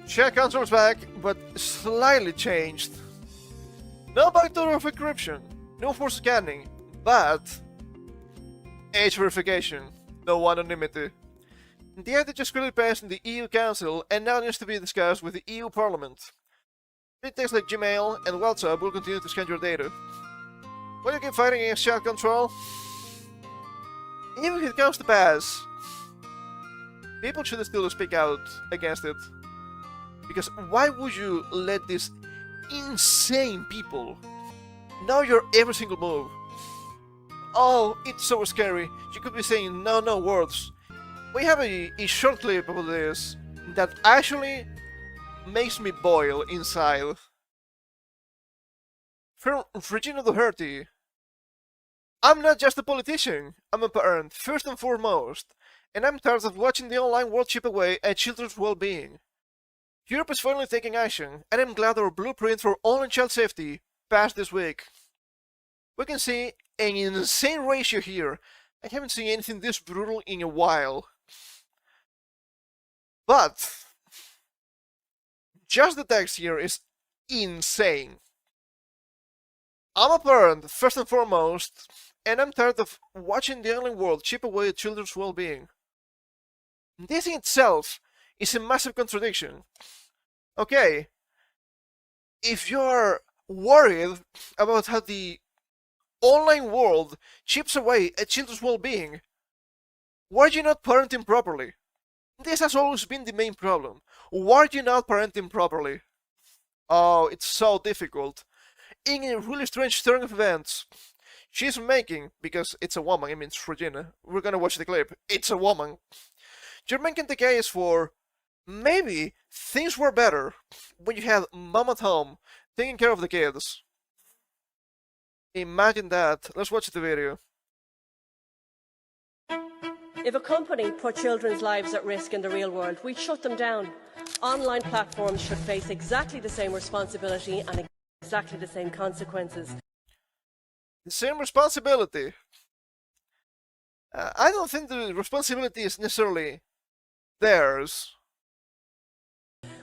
Share controls back, but slightly changed. No backdoor of encryption, no force scanning, but age verification, no anonymity. The idea just clearly passed in the EU Council and now needs to be discussed with the EU Parliament. Big things like Gmail and WhatsApp will continue to scan your data. Will you keep fighting against chat control? Even if it comes to pass, people should still speak out against it. Because why would you let these insane people know your every single move? Oh, it's so scary. You could be saying no words. We have a short clip about this that actually makes me boil inside. From Regina Doherty. I'm not just a politician, I'm a parent, first and foremost, and I'm tired of watching the online world chip away at children's well-being. Europe is finally taking action, and I'm glad our blueprint for online child safety passed this week. We can see an insane ratio here. I haven't seen anything this brutal in a while. But just the text here is insane. I'm a parent, first and foremost, and I'm tired of watching the online world chip away at children's well-being. This in itself is a massive contradiction. Okay, if you're worried about how the online world chips away at children's well-being, why are you not parenting properly? This has always been the main problem. Why are you not parenting properly? Oh, it's so difficult. In a really strange turn of events, she's making, because it's a woman, I mean it's Regina, we're gonna watch the clip, it's a woman. You're making the case for maybe things were better when you had mom at home taking care of the kids. Imagine that. Let's watch the video. If a company put children's lives at risk in the real world, we'd shut them down. Online platforms should face exactly the same responsibility and exactly the same consequences. The same responsibility. I don't think the responsibility is necessarily theirs.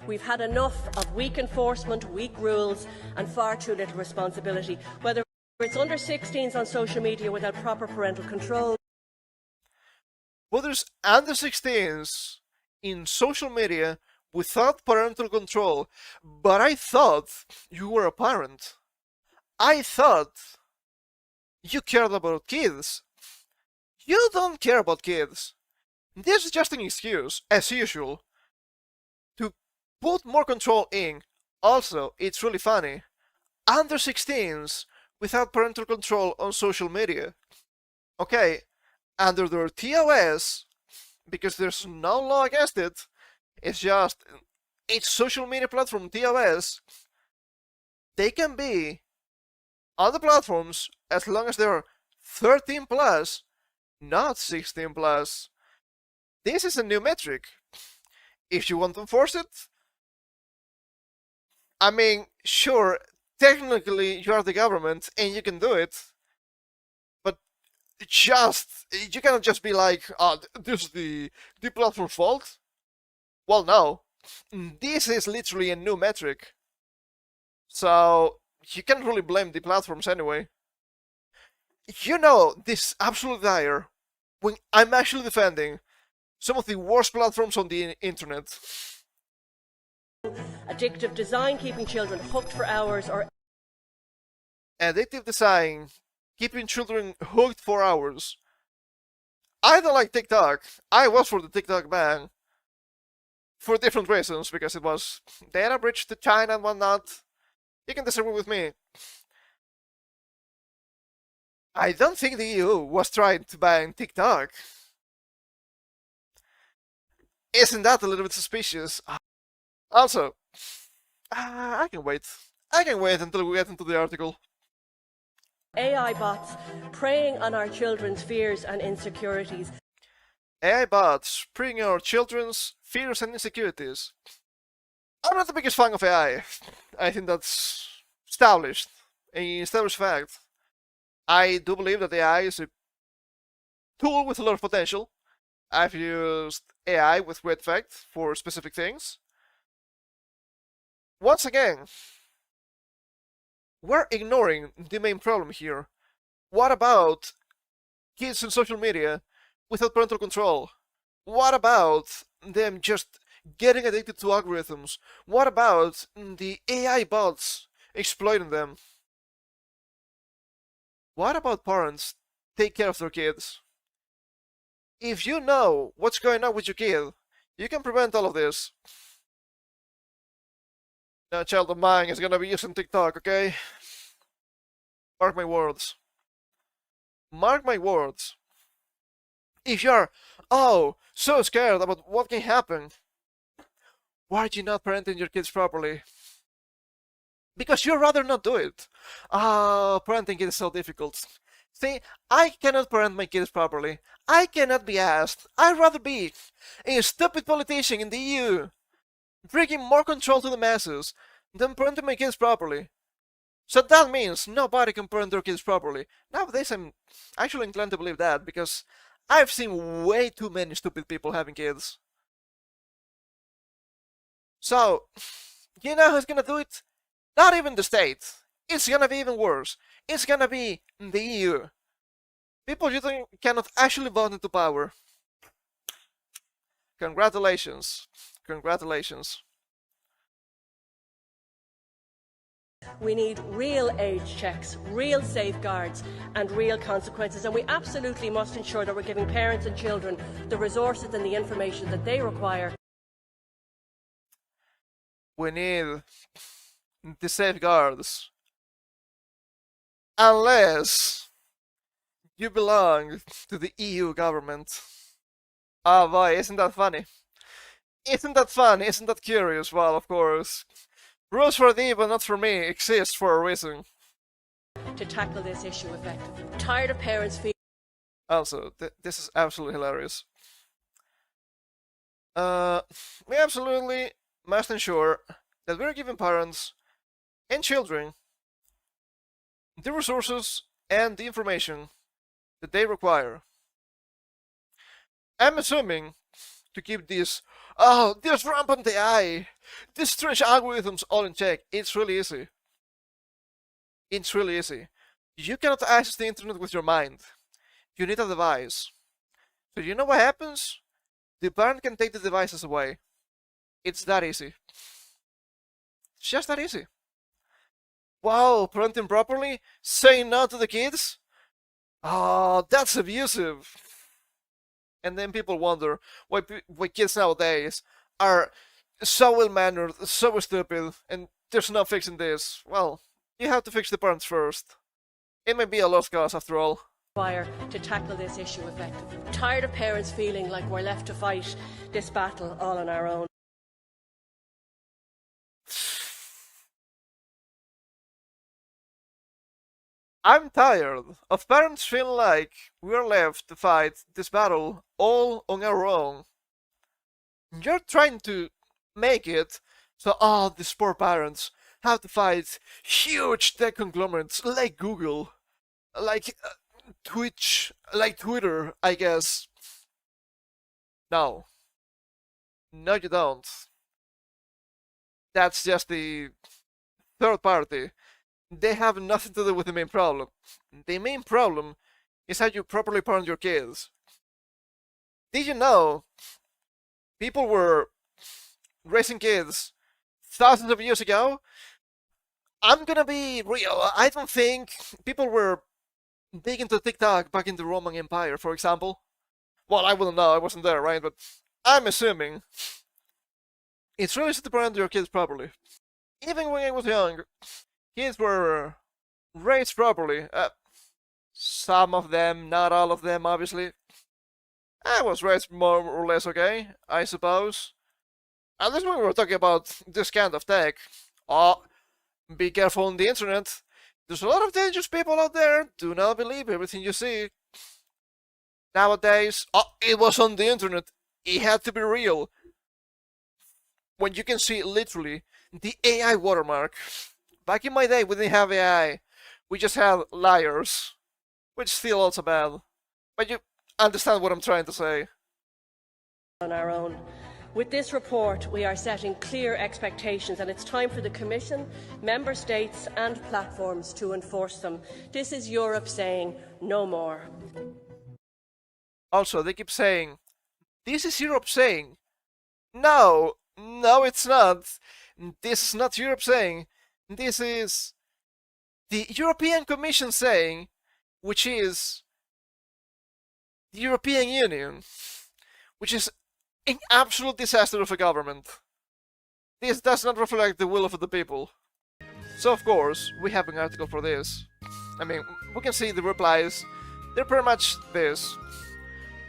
We've had enough of weak enforcement, weak rules, and far too little responsibility, whether it's under 16s on social media without proper parental control. Well, there's under 16s in social media without parental control, but I thought you were a parent. I thought you cared about kids. You don't care about kids. This is just an excuse, as usual, to put more control in. Also, it's really funny. Under 16s without parental control on social media. Okay, under their TOS, because there's no law against it, it's just it's social media platform TOS, they can be on the platforms as long as they're 13 plus, not 16 plus. This is a new metric. If you want to enforce it, I mean, sure, technically you are the government and you can do it, but you cannot just be like, oh, this is the platform's fault. Well, no. This is literally a new metric. So, you can't really blame the platforms anyway. You know, this is absolutely dire when I'm actually defending some of the worst platforms on the internet. Addictive design keeping children hooked for hours, or Addictive design, keeping children hooked for hours. I don't like TikTok. I was for the TikTok ban. For different reasons, because it was data breach to China and whatnot. You can disagree with me. I don't think the EU was trying to ban TikTok. Isn't that a little bit suspicious? Also, I can wait. I can wait until we get into the article. AI bots preying on our children's fears and insecurities. AI bots preying on our children's fears and insecurities. I'm not the biggest fan of AI. I think that's established. An established fact. I do believe that AI is a tool with a lot of potential. I've used AI with great effect for specific things. Once again, we're ignoring the main problem here. What about kids on social media without parental control? What about them just getting addicted to algorithms? What about the AI bots exploiting them? What about parents take care of their kids? If you know what's going on with your kid, you can prevent all of this. That child of mine is gonna be using TikTok, okay? Mark my words. Mark my words. If you're, oh, so scared about what can happen, why are you not parenting your kids properly? Because you'd rather not do it. Parenting is so difficult. See, I cannot parent my kids properly. I cannot be asked. I'd rather be a stupid politician in the EU, bringing more control to the masses, than parenting my kids properly. So that means nobody can parent their kids properly. Nowadays, I'm actually inclined to believe that because I've seen way too many stupid people having kids. So, you know who's gonna do it? Not even the state. It's gonna be even worse. It's gonna be the EU. People you think cannot actually vote into power. Congratulations. Congratulations. We need real age checks, real safeguards and real consequences, and we absolutely must ensure that we're giving parents and children the resources and the information that they require. We need the safeguards. Unless you belong to the EU government. Oh boy, isn't that funny? Isn't that fun? Isn't that curious? Well, of course. Rules for thee, but not for me, exist for a reason. To tackle this issue effectively. Tired of parents feeling. Also, this is absolutely hilarious. We absolutely must ensure that we're giving parents and children the resources and the information that they require. I'm assuming to keep this rampant AI, these strange algorithms all in check. It's really easy. It's really easy. You cannot access the internet with your mind. You need a device. So you know what happens? The parent can take the devices away. It's that easy. It's just that easy. Wow, parenting properly? Saying no to the kids? Oh, that's abusive. And then people wonder why kids nowadays are so ill-mannered, so stupid, and there's no fixing this. Well, you have to fix the parents first. It may be a lost cause after all. To tackle this issue effectively. Tired of parents feeling like we're left to fight this battle all on our own. I'm tired of parents feeling like we're left to fight this battle all on our own. You're trying to make it so these poor parents have to fight huge tech conglomerates like Google, like Twitch, like Twitter, I guess. No. No, you don't. That's just the third party. They have nothing to do with the main problem. The main problem is how you properly parent your kids. Did you know people were raising kids thousands of years ago? I'm gonna be real. I don't think people were big into TikTok back in the Roman Empire, for example. Well, I wouldn't know. I wasn't there, right? But I'm assuming it's really easy to parent your kids properly. Even when I was young, kids were raised properly. Some of them, not all of them, obviously. I was raised more or less okay, I suppose. At least when we were talking about this kind of tech. Oh, be careful on the internet. There's a lot of dangerous people out there. Do not believe everything you see. Nowadays, it was on the internet. It had to be real. When you can see literally the AI watermark. Back in my day, we didn't have AI. We just had liars. Which is still also bad. But you understand what I'm trying to say. On our own. With this report, we are setting clear expectations, and it's time for the Commission, Member States and platforms to enforce them. This is Europe saying no more. Also, they keep saying, this is Europe saying. No, it's not. This is not Europe saying. This is the European Commission saying, which is the European Union, which is an absolute disaster of a government. This does not reflect the will of the people. So of course, we have an article for this. I mean, we can see the replies. They're pretty much this.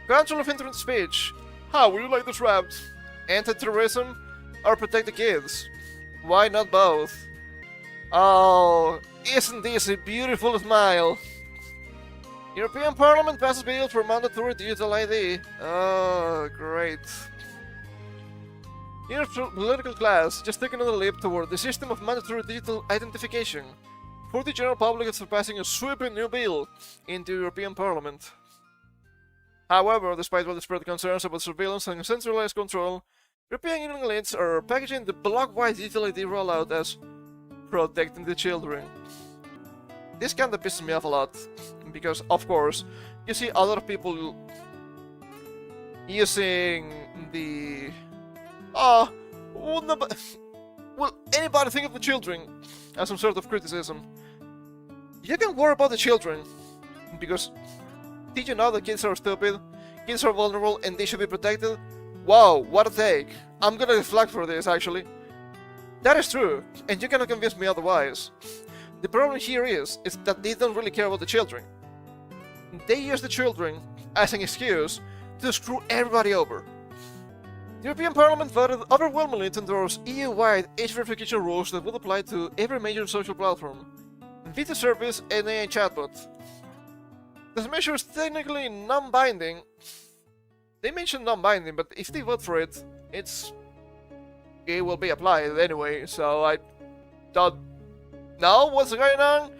Control of internet speech. How would you like this wrapped? Anti-terrorism or protect the kids? Why not both? Oh, isn't this a beautiful smile? European Parliament passes bill for mandatory digital ID. Oh, great. Europe's political class just taking another leap toward the system of mandatory digital identification. For the general public, it's passing a sweeping new bill in the European Parliament. However, despite widespread concerns about surveillance and centralized control, European Union elites are packaging the block-wide digital ID rollout as protecting the children. This kinda pisses me off a lot, because, of course, you see a lot of people using the... Oh, will anybody think of the children as some sort of criticism? You can worry about the children, because did you know that kids are stupid, kids are vulnerable, and they should be protected? Wow, what a take. I'm gonna deflect for this, actually. That is true, and you cannot convince me otherwise. The problem here is that they don't really care about the children. They use the children as an excuse to screw everybody over. The European Parliament voted overwhelmingly to endorse EU-wide age verification rules that would apply to every major social platform, video service and AI chatbot. This measure is technically non-binding. They mentioned non-binding, but if they vote for it, it will be applied anyway, so I don't know what's going on.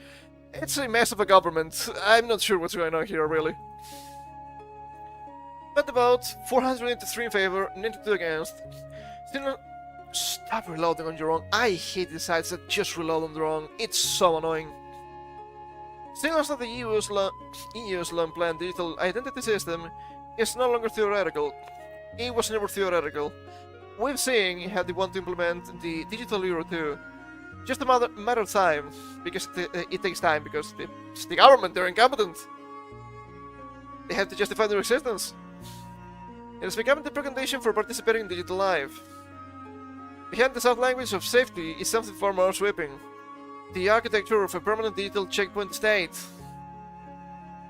It's a mess of a government. I'm not sure what's going on here, really. But the vote, 483 in favor, 92 against. Still, stop reloading on your own. I hate the sites that just reload on their own. It's so annoying. Still, that the EU's long-planned digital identity system is no longer theoretical. It was never theoretical. We've seen how they want to implement the digital euro too. Just a matter of time, because it takes time, because it's the government, they're incompetent. They have to justify their existence. It has become the precondition for participating in digital life. Behind the soft language of safety is something far more sweeping. The architecture of a permanent digital checkpoint state.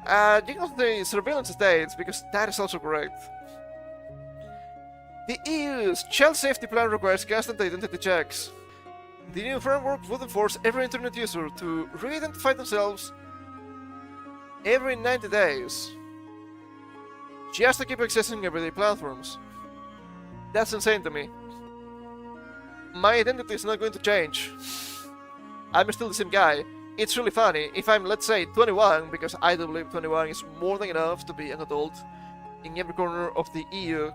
You can say surveillance states, because that is also correct. The EU's child safety plan requires constant identity checks. The new framework would force every internet user to re-identify themselves every 90 days, just to keep accessing everyday platforms. That's insane to me. My identity is not going to change. I'm still the same guy. It's really funny, if I'm, let's say, 21, because I do believe 21 is more than enough to be an adult in every corner of the EU.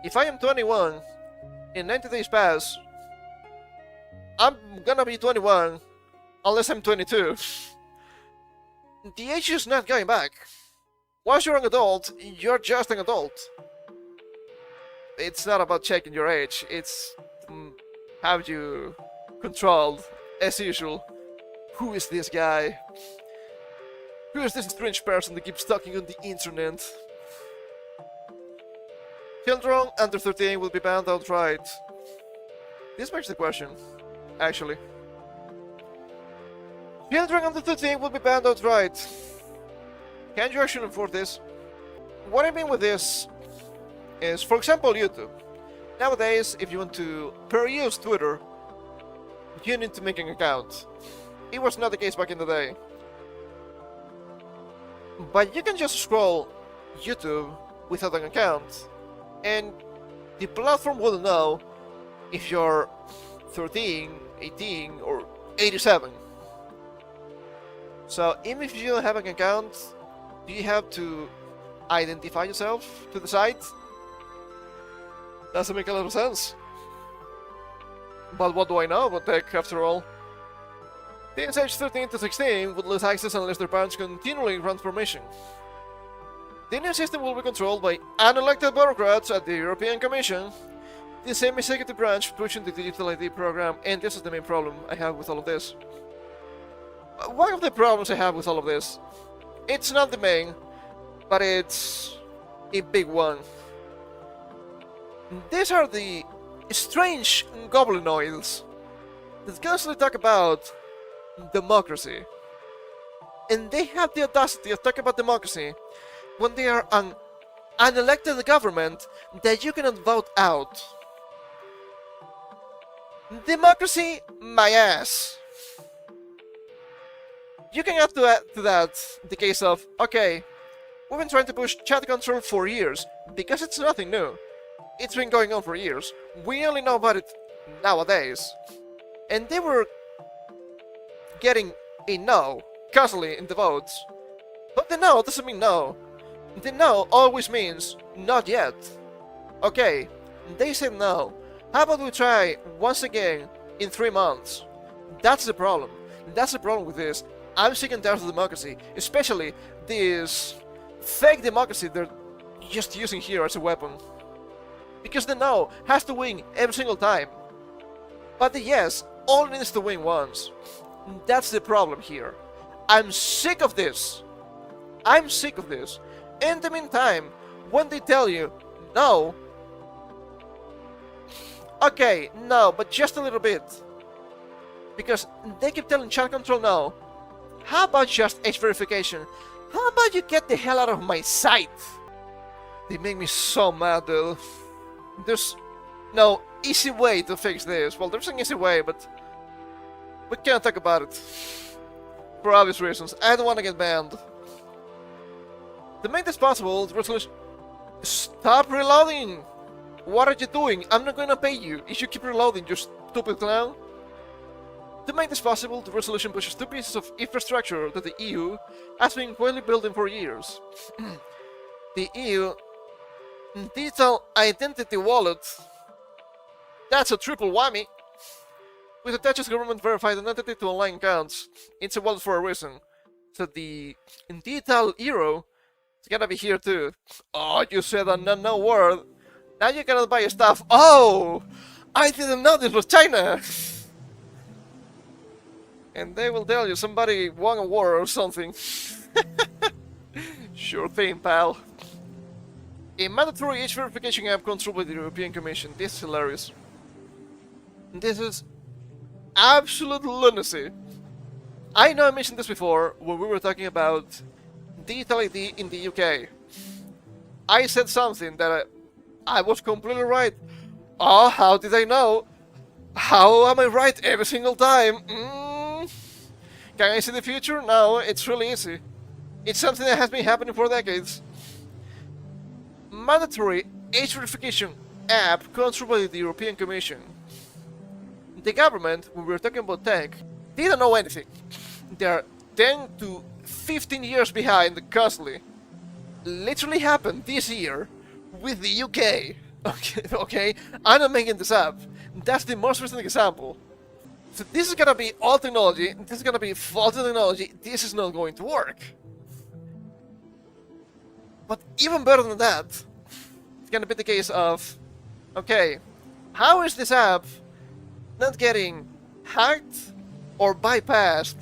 If I am 21, and 90 days pass, I'm gonna be 21, unless I'm 22. The age is not going back. Once you're an adult, you're just an adult. It's not about checking your age, it's have you controlled, as usual. Who is this guy? Who is this strange person that keeps talking on the internet? Children under 13 will be banned outright. This begs the question, actually. Children under 13 will be banned outright. Can you actually enforce this? What I mean with this is, for example, YouTube. Nowadays, if you want to peruse Twitter, you need to make an account. It was not the case back in the day. But you can just scroll YouTube without an account, and the platform will know if you're 13, 18, or 87. So even if you don't have an account, do you have to identify yourself to the site? Doesn't make a lot of sense. But what do I know about tech, after all? Teens aged 13 to 16 would lose access unless their parents continually grant permission. The new system will be controlled by unelected bureaucrats at the European Commission, the same executive branch pushing the digital ID program, and this is the main problem I have with all of this. One of the problems I have with all of this, it's not the main, but it's a big one. These are the strange goblinoids that constantly talk about democracy. And they have the audacity of talking about democracy when they are an unelected government that you cannot vote out. Democracy, my ass. You can add to that the case of, okay, we've been trying to push chat control for years, because it's nothing new. It's been going on for years. We only know about it nowadays. And they were getting a no constantly in the votes. But the no doesn't mean no. The no always means not yet. Okay, they said no. How about we try once again in 3 months? That's the problem. That's the problem with this. I'm sick and tired of democracy, especially this fake democracy they're just using here as a weapon. Because the no has to win every single time. But the yes only needs to win once. That's the problem here. I'm sick of this. I'm sick of this. In the meantime, when they tell you no, okay, no, but just a little bit. Because they keep telling chat control no. How about just age verification? How about you get the hell out of my sight? They make me so mad, dude. There's no easy way to fix this. Well, there's an easy way, but we can't talk about it. For obvious reasons. I don't want to get banned. To make this possible, the resolution... Stop reloading! What are you doing? I'm not gonna pay you if you keep reloading, you stupid clown. To make this possible, the resolution pushes 2 pieces of infrastructure that the EU has been quietly building for years. The EU Digital Identity Wallet. That's a triple whammy. Which attaches government-verified identity to online accounts. It's a wallet for a reason. So the Digital Euro is gonna be here too. Oh, you said a no word. Now you cannot buy stuff. Oh! I didn't know this was China! And they will tell you somebody won a war or something. Sure thing, pal. A mandatory age verification app controlled by the European Commission. This is hilarious. This is absolute lunacy. I know I mentioned this before when we were talking about digital ID in the UK. I said something that I was completely right. Oh, how did I know? How am I right every single time? Can I see the future? No, it's really easy. It's something that has been happening for decades. Mandatory age verification app controlled by the European Commission. The government, when we were talking about tech, didn't know anything. They are 10 to 15 years behind constantly. Literally happened this year with the UK. Okay, I'm not making this up. That's the most recent example. So this is gonna be old technology, this is gonna be faulty technology, this is not going to work. But even better than that, it's gonna be the case of, okay, how is this app not getting hacked or bypassed?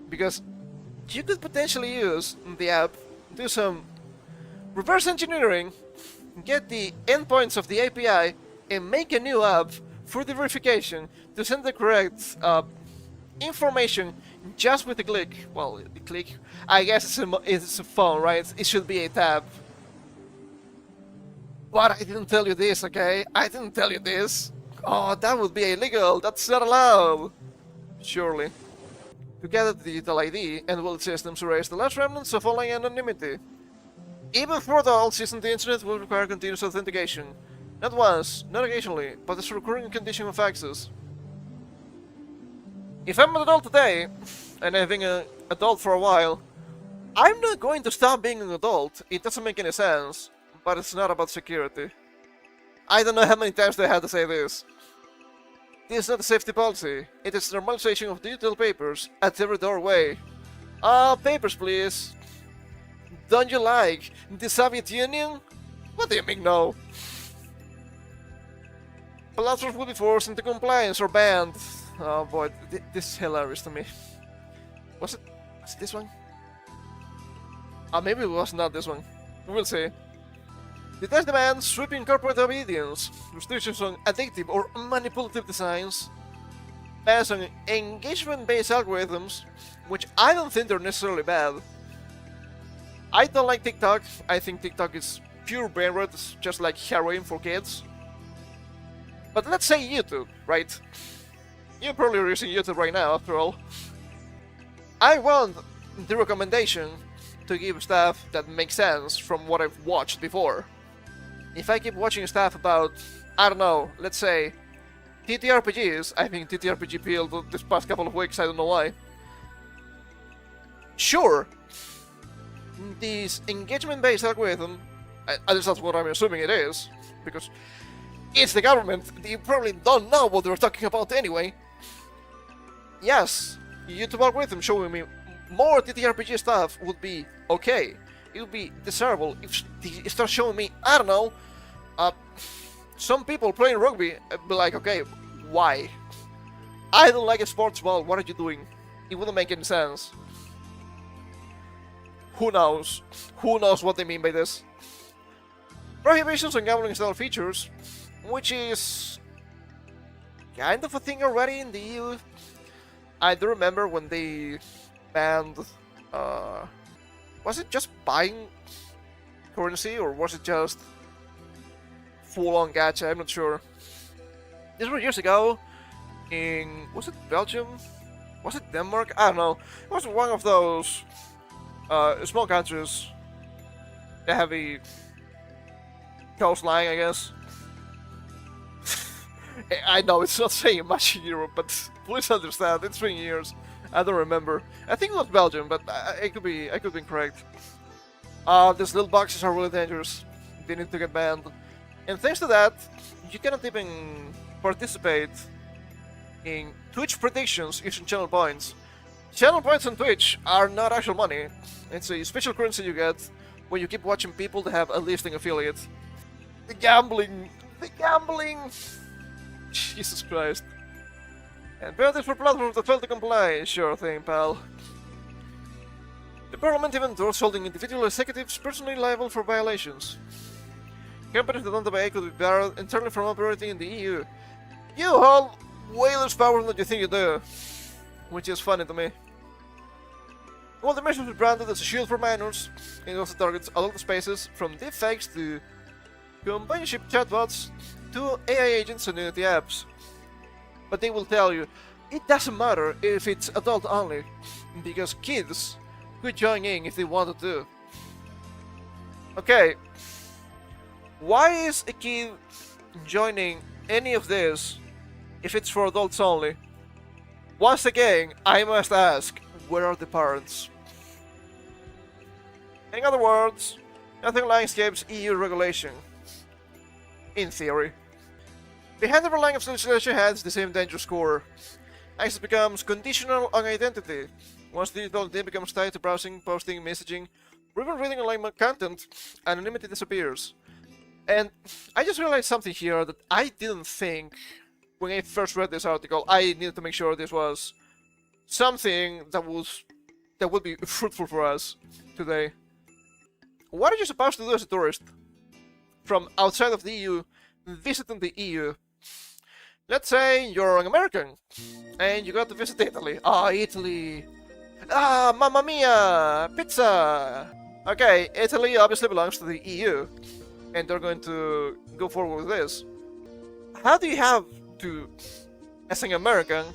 Because you could potentially use the app, do some reverse engineering, get the endpoints of the API, and make a new app for the verification to send the correct information just with a click. Well, a click. I guess it's a phone, right? It should be a tab. But I didn't tell you this, okay? I didn't tell you this. Oh, that would be illegal. That's not allowed. Surely. To gather the digital ID and wallet systems erase the last remnants of online anonymity. Even further, all systems on the internet will require continuous authentication. Not once, not occasionally, but as a recurring condition of access. If I'm an adult today, and I've been an adult for a while, I'm not going to stop being an adult. It doesn't make any sense, but it's not about security. I don't know how many times they had to say this. This is not a safety policy. It is normalization of digital papers at every doorway. Ah, papers, please. Don't you like the Soviet Union? What do you mean, no? Platforms will be forced into compliance or banned. Oh boy, this is hilarious to me. Was it this one? Maybe it was not this one. We'll see. The test demands sweeping corporate obedience, restrictions on addictive or manipulative designs, bans on engagement-based algorithms, which I don't think they're necessarily bad. I don't like TikTok. I think TikTok is pure brain rot, just like heroin for kids. But let's say YouTube, right? You're probably using YouTube right now, after all. I want the recommendation to give stuff that makes sense from what I've watched before. If I keep watching stuff about, I don't know, let's say, TTRPGs, I think TTRPG peeled this past couple of weeks, I don't know why. Sure, this engagement-based algorithm, at least that's what I'm assuming it is, because it's the government, they probably don't know what they're talking about anyway. Yes, YouTube algorithm showing me more TTRPG stuff would be okay. It would be desirable if they start showing me, I don't know, some people playing rugby, I'd be like, okay, why? I don't like a sports ball, what are you doing? It wouldn't make any sense. Who knows? Who knows what they mean by this? Prohibitions on gambling style features, which is kind of a thing already in the EU. I do remember when they banned, was it just buying currency or was it just full-on gacha? I'm not sure. This was years ago in, was it Belgium? Was it Denmark? I don't know. It was one of those small countries that have a coastline, I guess. I know it's not saying much in Europe, but please understand, it's been years. I don't remember. I think it was Belgium, but I could be incorrect. These little boxes are really dangerous. They need to get banned. And thanks to that, you cannot even participate in Twitch predictions using channel points. Channel points on Twitch are not actual money. It's a special currency you get when you keep watching people that have a listing affiliate. The gambling! The gambling! Jesus Christ. And penalties for platforms that fail to comply. Sure thing, pal. The Parliament even endorsed holding individual executives personally liable for violations. Companies that don't obey could be barred entirely from operating in the EU. You hold way less power than you think you do. Which is funny to me. While the measure was branded as a shield for minors, it also targets adult spaces from deepfakes to companionship chatbots to AI agents and Unity apps. But they will tell you, it doesn't matter if it's adult only, because kids could join in if they wanted to. Okay, why is a kid joining any of this if it's for adults only? Once again, I must ask, where are the parents? In other words, nothing escapes EU regulation. In theory. Behind every line of legislation has the same danger score. Access becomes conditional on identity. Once digital identity becomes tied to browsing, posting, messaging, or even reading online content, anonymity disappears. And I just realized something here that I didn't think when I first read this article. I needed to make sure this was something that would be fruitful for us today. What are you supposed to do as a tourist from outside of the EU visiting the EU? Let's say you're an American and you go to visit Italy. Italy! Mamma mia! Pizza! Okay, Italy obviously belongs to the EU and they're going to go forward with this. How do you have to, as an American,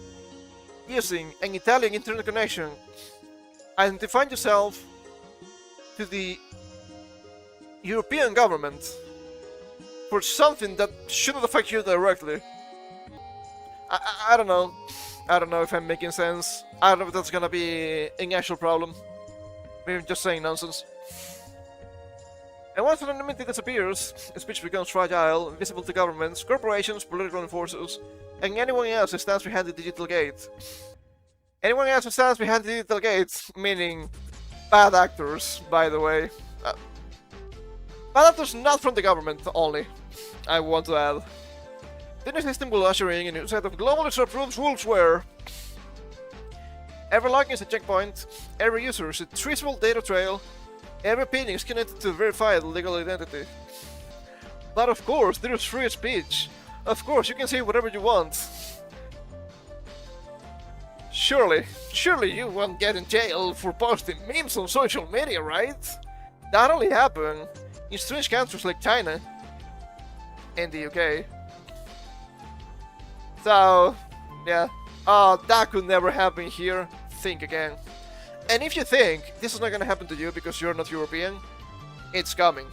using an Italian internet connection, identify yourself to the European government for something that shouldn't affect you directly? I don't know. I don't know if I'm making sense. I don't know if that's gonna be an actual problem. Maybe I'm just saying nonsense. And once anonymity disappears, speech becomes fragile, visible to governments, corporations, political enforcers, and anyone else who stands behind the digital gate. Anyone else who stands behind the digital gate, meaning bad actors, by the way. Bad actors not from the government only, I want to add. The new system will usher in a new set of globally approved rules where every login is a checkpoint, every user is a traceable data trail, every ping is connected to a verified legal identity. But of course, there is free speech. Of course, you can say whatever you want. Surely you won't get in jail for posting memes on social media, right? That only happens in strange countries like China and the UK. So, yeah. That could never happen here. Think again. And if you think this is not gonna happen to you because you're not European, it's coming.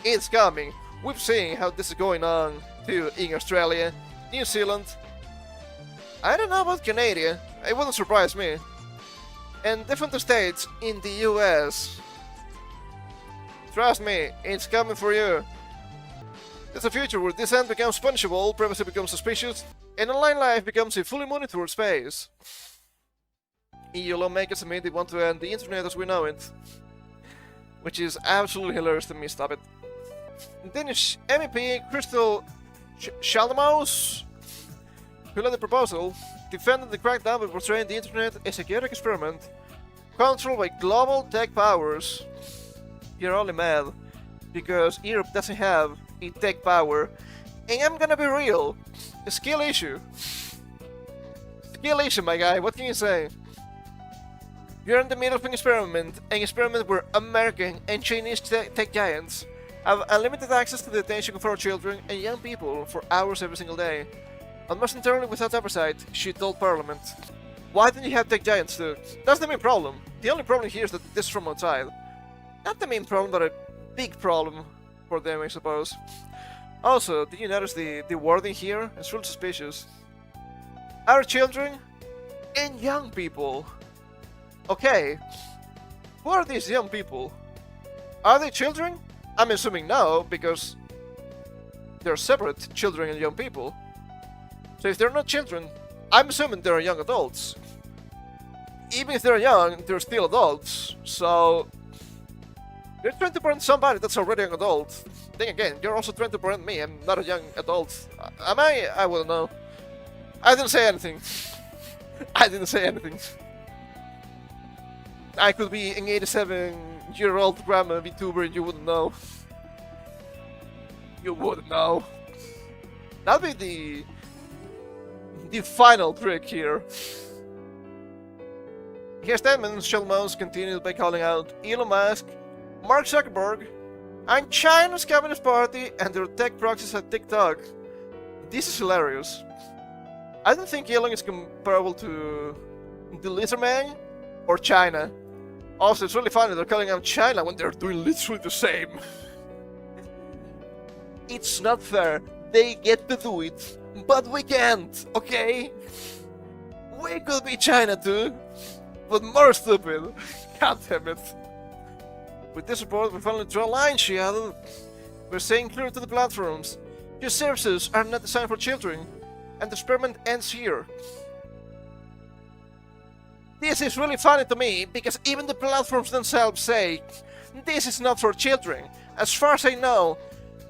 It's coming. We've seen how this is going on too in Australia, New Zealand. I don't know about Canada, it wouldn't surprise me. And different states in the US. Trust me, it's coming for you. There's a future where dissent becomes punishable, privacy becomes suspicious, and online life becomes a fully monitored space. EU lawmakers admit they want to end the internet as we know it. Which is absolutely hilarious to me, stop it. Danish MEP Crystal Schaldemose, who led the proposal, defended the crackdown by portraying the internet as a chaotic experiment controlled by global tech powers. You're only mad because Europe doesn't have a tech power, and I'm gonna be real, a skill issue. Skill issue, my guy, what can you say? You're in the middle of an experiment where American and Chinese tech giants have unlimited access to the attention of our children and young people for hours every single day. Almost entirely without oversight, she told Parliament. Why don't you have tech giants too? That's the main problem. The only problem here is that this is from outside. Not the main problem, but a big problem for them, I suppose. Also, did you notice the wording here? It's really suspicious. Our children and young people. Okay, who are these young people? Are they children? I'm assuming no, because they're separate, children and young people. So if they're not children, I'm assuming they're young adults. Even if they're young, they're still adults, so you're trying to parent somebody that's already an adult. Then again, you're also trying to parent me, I'm not a young adult. Am I? I wouldn't know. I didn't say anything. I didn't say anything. I could be an 87-year-old grandma vtuber and you wouldn't know. You wouldn't know. That'd be the final trick here. His statement, Schaldemose continued by calling out Elon Musk, Mark Zuckerberg, and China's Communist Party and their tech proxies at TikTok. This is hilarious. I don't think Elon is comparable to the Lizard Man or China. Also, it's really funny they're calling out China when they're doing literally the same. It's not fair. They get to do it, but we can't, okay? We could be China too, but more stupid. God damn it. With this report, we finally draw a line, she added. We're saying clearly to the platforms, your services are not designed for children, and the experiment ends here. This is really funny to me, because even the platforms themselves say, this is not for children. As far as I know,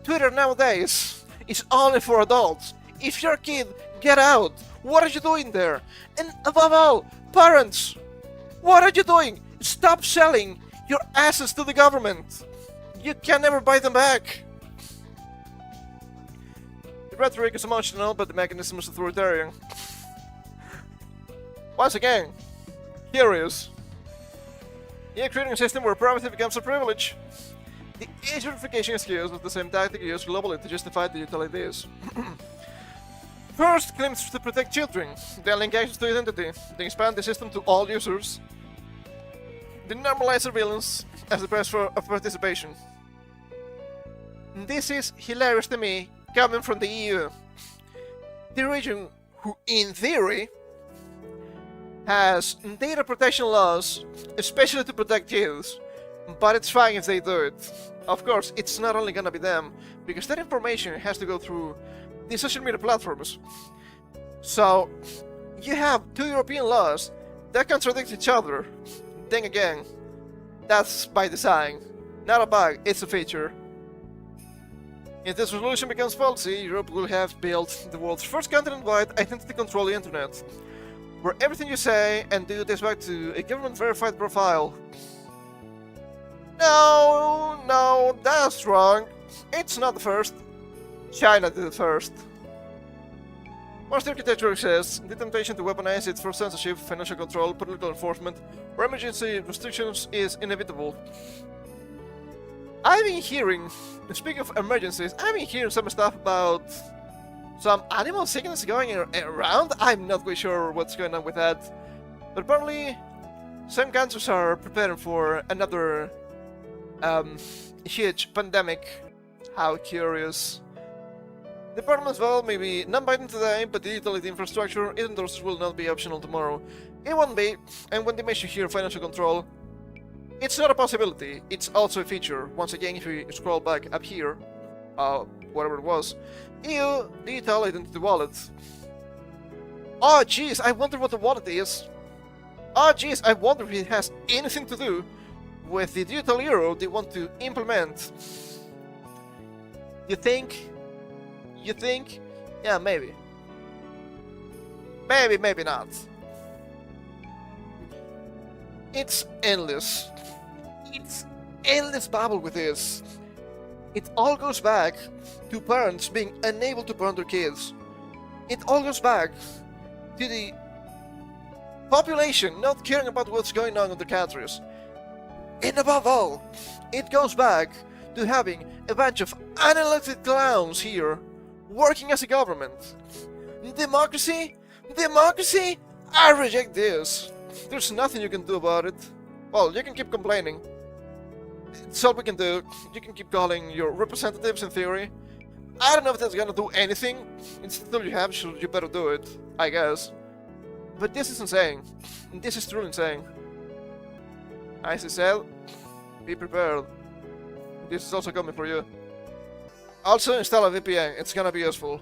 Twitter nowadays is only for adults. If you're a kid, get out. What are you doing there? And above all, parents, what are you doing? Stop selling your assets to the government. You can never buy them back. The rhetoric is emotional, but the mechanism is authoritarian. Once again, curious. You're creating a system where privacy becomes a privilege. The age verification excuse was the same tactic used globally to justify digital ideas. First, claims to protect children, then link access to identity, then expand the system to all users. Then normalize surveillance as the price of participation. This is hilarious to me, coming from the EU. The region who, in theory, has data protection laws, especially to protect kids, but it's fine if they do it. Of course, it's not only gonna be them, because that information has to go through the social media platforms. So, you have two European laws that contradict each other. Then again, that's by design. Not a bug, it's a feature. If this resolution becomes policy, Europe will have built the world's first continent-wide identity control internet, where everything you say and do dates back to a government-verified profile. No, that's wrong. It's not the first. China did it first. Once the architecture exists, the temptation to weaponize it for censorship, financial control, political enforcement, or emergency restrictions is inevitable. I've been hearing, speaking of emergencies, I've been hearing some stuff about some animal sickness going around. I'm not quite sure what's going on with that. But apparently, some countries are preparing for another huge pandemic. How curious. The Parliament's vote may be non-binding today, but the digital infrastructure it endorses will not be optional tomorrow. It won't be, and when they mention here financial control, it's not a possibility, it's also a feature. Once again, if we scroll back up here, whatever it was, EU Digital Identity Wallet. Oh jeez, I wonder what the wallet is. Oh jeez, I wonder if it has anything to do with the digital euro they want to implement. You think? You think? Yeah, maybe. Maybe not. It's endless. It's endless babble with this. It all goes back to parents being unable to parent their kids. It all goes back to the population not caring about what's going on in the countries. And above all, it goes back to having a bunch of unelected clowns here working as a government. Democracy? Democracy? I reject this. There's nothing you can do about it. Well, you can keep complaining. It's all we can do. You can keep calling your representatives in theory. I don't know if that's gonna do anything. It's the tool you have, so you better do it, I guess. But this is insane. This is truly insane. As I said, be prepared. This is also coming for you. Also install a VPN, it's gonna be useful.